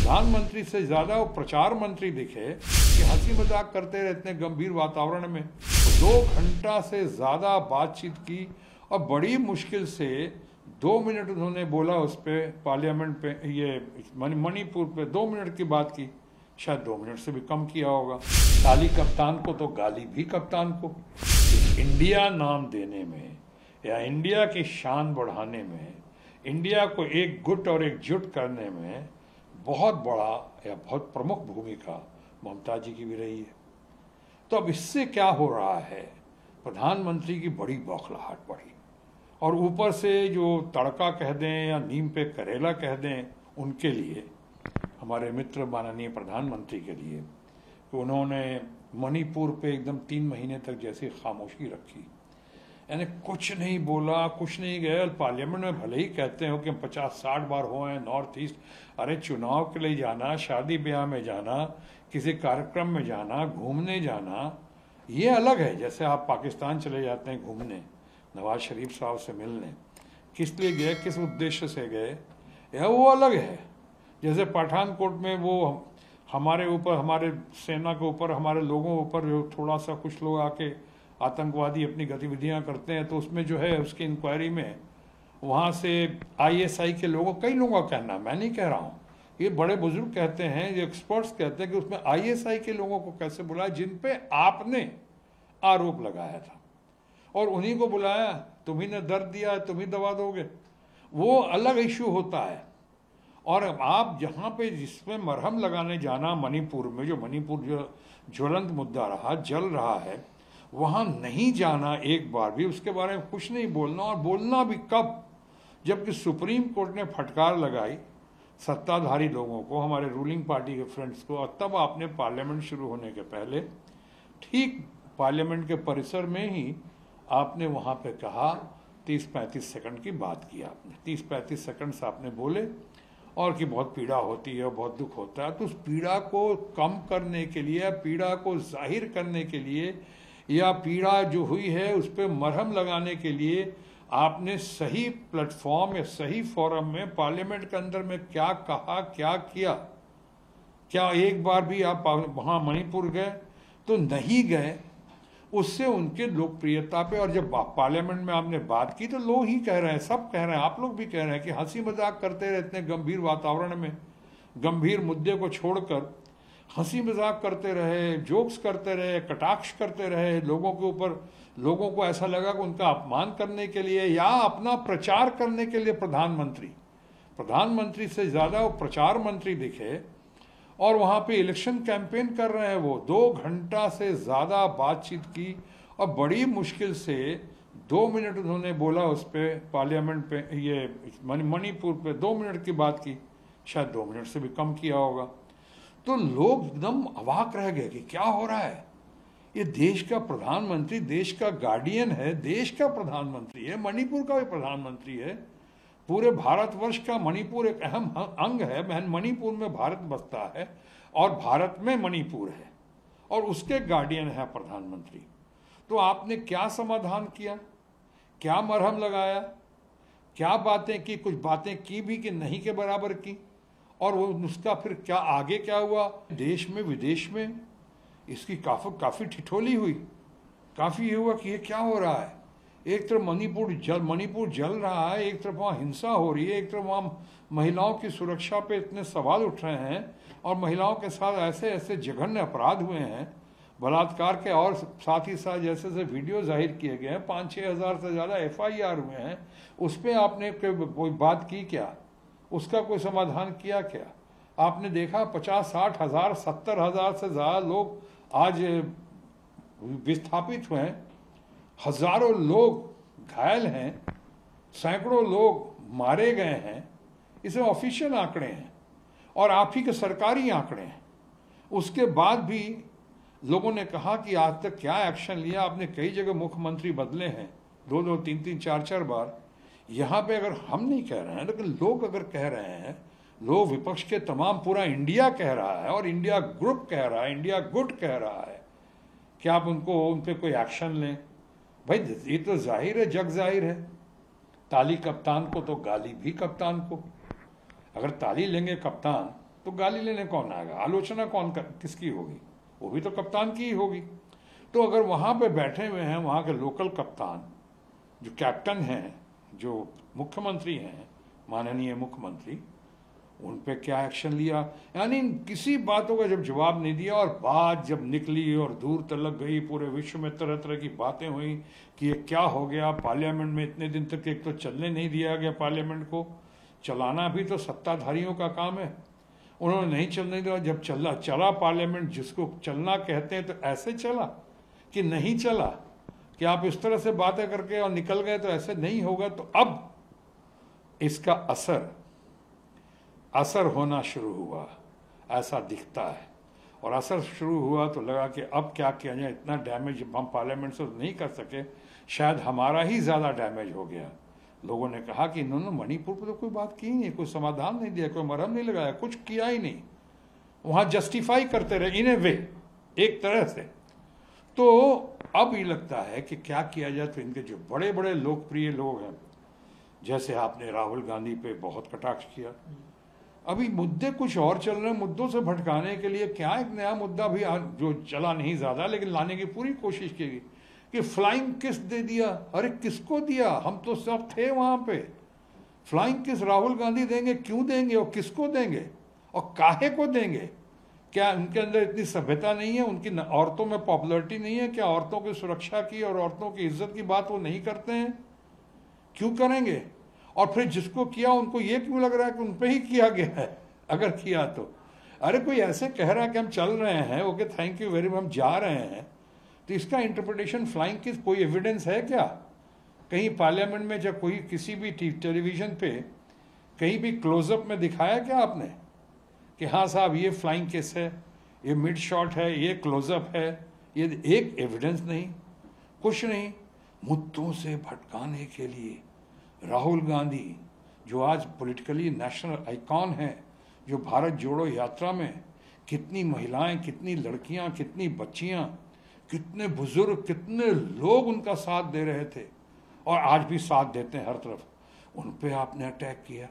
प्रधानमंत्री से ज्यादा वो प्रचार मंत्री दिखे कि हंसी मजाक करते रहे इतने गंभीर वातावरण में। 2 घंटा से ज्यादा बातचीत की और बड़ी मुश्किल से 2 मिनट उन्होंने बोला उस पे पार्लियामेंट पे, ये मणिपुर पे 2 मिनट की बात की, शायद 2 मिनट से भी कम किया होगा। ताली कप्तान को तो गाली भी कप्तान को। इंडिया नाम देने में या इंडिया की शान बढ़ाने में, इंडिया को एक गुट और एकजुट करने में बहुत बड़ा या बहुत प्रमुख भूमिका ममता जी की भी रही है। तो अब इससे क्या हो रहा है, प्रधानमंत्री की बड़ी बौखलाहट बढ़ी और ऊपर से जो तड़का कह दें या नीम पे करेला कह दें उनके लिए, हमारे मित्र माननीय प्रधानमंत्री के लिए, तो उन्होंने मणिपुर पे एकदम 3 महीने तक जैसी खामोशी रखी, यानी कुछ नहीं बोला, कुछ नहीं गया। पार्लियामेंट में भले ही कहते हो कि 50-60 बार हुए हैं नॉर्थ ईस्ट, अरे चुनाव के लिए जाना, शादी ब्याह में जाना, किसी कार्यक्रम में जाना, घूमने जाना, ये अलग है। जैसे आप पाकिस्तान चले जाते हैं घूमने, नवाज शरीफ साहब से मिलने, किस लिए गए, किस उद्देश्य से गए, यह वो अलग है। जैसे पठानकोट में वो हमारे ऊपर, हमारे सेना के ऊपर, हमारे लोगों के ऊपर जो थोड़ा सा कुछ लोग आके आतंकवादी अपनी गतिविधियां करते हैं, तो उसमें जो है उसकी इंक्वायरी में वहाँ से ISI के लोगों, कई लोगों का कहना, मैं नहीं कह रहा हूँ, ये बड़े बुजुर्ग कहते हैं, ये एक्सपर्ट्स कहते हैं कि उसमें ISI के लोगों को कैसे बुलाया जिन पे आपने आरोप लगाया था, और उन्हीं को बुलाया, तुम्ही ने दर्द दिया, तुम ही दवा दोगे, वो अलग इश्यू होता है। और आप जहाँ पे जिसमें मरहम लगाने जाना, मणिपुर में, जो मणिपुर जो ज्वलंत मुद्दा रहा, जल रहा है, वहाँ नहीं जाना एक बार भी, उसके बारे में कुछ नहीं बोलना, और बोलना भी कब, जबकि सुप्रीम कोर्ट ने फटकार लगाई सत्ताधारी लोगों को, हमारे रूलिंग पार्टी के फ्रेंड्स को, और तब आपने पार्लियामेंट शुरू होने के पहले ठीक पार्लियामेंट के परिसर में ही आपने वहाँ पे कहा, 30-35 सेकंड की बात की आपने, 30-35 सेकंड से आपने बोले, और कि बहुत पीड़ा होती है, बहुत दुख होता है। तो उस पीड़ा को कम करने के लिए, पीड़ा को जाहिर करने के लिए, या पीड़ा जो हुई है उस पर मरहम लगाने के लिए आपने सही प्लेटफॉर्म या सही फोरम में पार्लियामेंट के अंदर में क्या कहा, क्या किया? क्या एक बार भी आप वहाँ मणिपुर गए? तो नहीं गए। उससे उनके लोकप्रियता पे, और जब पार्लियामेंट में आपने बात की तो लोग ही कह रहे हैं, सब कह रहे हैं, आप लोग भी कह रहे हैं कि हंसी मजाक करते रहे इतने गंभीर वातावरण में, गंभीर मुद्दे को छोड़कर हंसी मजाक करते रहे, जोक्स करते रहे, कटाक्ष करते रहे लोगों के ऊपर। लोगों को ऐसा लगा कि उनका अपमान करने के लिए या अपना प्रचार करने के लिए प्रधानमंत्री से ज्यादा वो प्रचार मंत्री दिखे, और वहाँ पे इलेक्शन कैंपेन कर रहे हैं वो। 2 घंटा से ज़्यादा बातचीत की और बड़ी मुश्किल से 2 मिनट उन्होंने बोला उस पे पार्लियामेंट पे, ये मणिपुर पे 2 मिनट की बात की, शायद 2 मिनट से भी कम किया होगा। तो लोग एकदम अवाक रह गए कि क्या हो रहा है। ये देश का प्रधानमंत्री, देश का गार्डियन है, देश का प्रधानमंत्री है, मणिपुर का भी प्रधानमंत्री है, पूरे भारतवर्ष का मणिपुर एक अहम अंग है। मणिपुर में भारत बसता है और भारत में मणिपुर है, और उसके गार्डियन है प्रधानमंत्री। तो आपने क्या समाधान किया, क्या मरहम लगाया, क्या बातें की? कुछ बातें की भी कि नहीं के बराबर की, और वो उसका फिर क्या आगे क्या हुआ? देश में विदेश में इसकी काफ़ी ठिठोली हुई, काफ़ी ये हुआ कि ये क्या हो रहा है। एक तरफ मणिपुर जल रहा है, एक तरफ वहाँ हिंसा हो रही है, एक तरफ वहाँ महिलाओं की सुरक्षा पे इतने सवाल उठ रहे हैं, और महिलाओं के साथ ऐसे ऐसे जघन्य अपराध हुए हैं, बलात्कार के, और साथ ही साथ जैसे जैसे वीडियो जाहिर किए गए हैं, 5-6 हज़ार से ज़्यादा FIR हुए हैं। उस पर आपने कोई बात की क्या? उसका कोई समाधान किया क्या? आपने देखा 50-60 हज़ार 70 हज़ार से ज़्यादा लोग आज विस्थापित हुए हैं, हजारों लोग घायल हैं, सैकड़ों लोग मारे गए हैं। इसे ऑफिशियल आंकड़े हैं और आप ही के सरकारी आंकड़े हैं। उसके बाद भी लोगों ने कहा कि आज तक क्या एक्शन लिया? आपने कई जगह मुख्यमंत्री बदले हैं, 2-2, 3-3, 4-4 बार। यहाँ पे अगर हम नहीं कह रहे हैं, लेकिन लोग अगर कह रहे हैं, लोग विपक्ष के तमाम, पूरा इंडिया कह रहा है, और इंडिया ग्रुप कह रहा है, इंडिया गुट कह रहा है कि आप उन पर कोई एक्शन लें। भाई ये तो जाहिर है, जग जाहिर है, ताली कप्तान को तो गाली भी कप्तान को। अगर ताली लेंगे कप्तान तो गाली लेने कौन आएगा, आलोचना किसकी होगी, वो भी तो कप्तान की ही होगी। तो अगर वहाँ पे बैठे हुए हैं वहाँ के लोकल कप्तान, जो कैप्टन हैं, जो मुख्यमंत्री हैं, माननीय मुख्यमंत्री, उन पे क्या एक्शन लिया, यानी किसी बातों का जब जवाब नहीं दिया, और बात जब निकली और दूर तलक गई, पूरे विश्व में तरह तरह की बातें हुई कि ये क्या हो गया, पार्लियामेंट में इतने दिन तक एक तो चलने नहीं दिया गया, पार्लियामेंट को चलाना भी तो सत्ताधारियों का काम है, उन्होंने नहीं चलने दिया। जब चला पार्लियामेंट, जिसको चलना कहते हैं, तो ऐसे चला कि नहीं चला, कि आप इस तरह से बातें करके और निकल गए, तो ऐसे नहीं होगा। तो अब इसका असर होना शुरू हुआ, ऐसा दिखता है। और असर शुरू हुआ तो लगा कि अब क्या किया जाए, इतना डैमेज हम पार्लियामेंट से नहीं कर सके, शायद हमारा ही ज़्यादा डैमेज हो गया। लोगों ने कहा कि इन्होंने मणिपुर पर तो कोई बात की नहीं, कोई समाधान नहीं दिया, कोई मरहम नहीं लगाया, कुछ किया ही नहीं, वहाँ जस्टिफाई करते रहे इन ए वे, एक तरह से। तो अब ये लगता है कि क्या किया जाए। तो इनके जो बड़े बड़े लोकप्रिय लोग हैं, जैसे आपने राहुल गांधी पे बहुत कटाक्ष किया, अभी मुद्दे कुछ और चल रहे हैं, मुद्दों से भटकाने के लिए क्या एक नया मुद्दा भी जो चला नहीं ज़्यादा, लेकिन लाने की पूरी कोशिश की गई कि फ्लाइंग किस दे दिया। अरे किसको दिया, हम तो सब थे वहाँ पे। फ्लाइंग किस राहुल गांधी देंगे, क्यों देंगे और किसको देंगे और काहे को देंगे? क्या उनके अंदर इतनी सभ्यता नहीं है, उनकी औरतों में पॉपुलरिटी नहीं है? क्या औरतों की सुरक्षा की और औरतों की इज्जत की बात वो नहीं करते हैं? क्यों करेंगे? और फिर जिसको किया उनको ये क्यों लग रहा है कि उन पे ही किया गया है, अगर किया तो? अरे कोई ऐसे कह रहा है कि हम चल रहे हैं, okay thank you very much, हम जा रहे हैं, तो इसका इंटरप्रिटेशन फ्लाइंग की कोई एविडेंस है क्या? कहीं पार्लियामेंट में जब कोई किसी भी टेलीविजन पे कहीं भी क्लोजअप में दिखाया क्या आपने कि हाँ साहब ये फ्लाइंग किस है, ये मिड शॉट है, ये क्लोजअप है? ये एक एविडेंस नहीं, कुछ नहीं। मुद्दों से भटकाने के लिए राहुल गांधी, जो आज पॉलिटिकली नेशनल आइकॉन हैं, जो भारत जोड़ो यात्रा में कितनी महिलाएं, कितनी लड़कियां, कितनी बच्चियां, कितने बुजुर्ग, कितने लोग उनका साथ दे रहे थे और आज भी साथ देते हैं हर तरफ, उन पे आपने अटैक किया।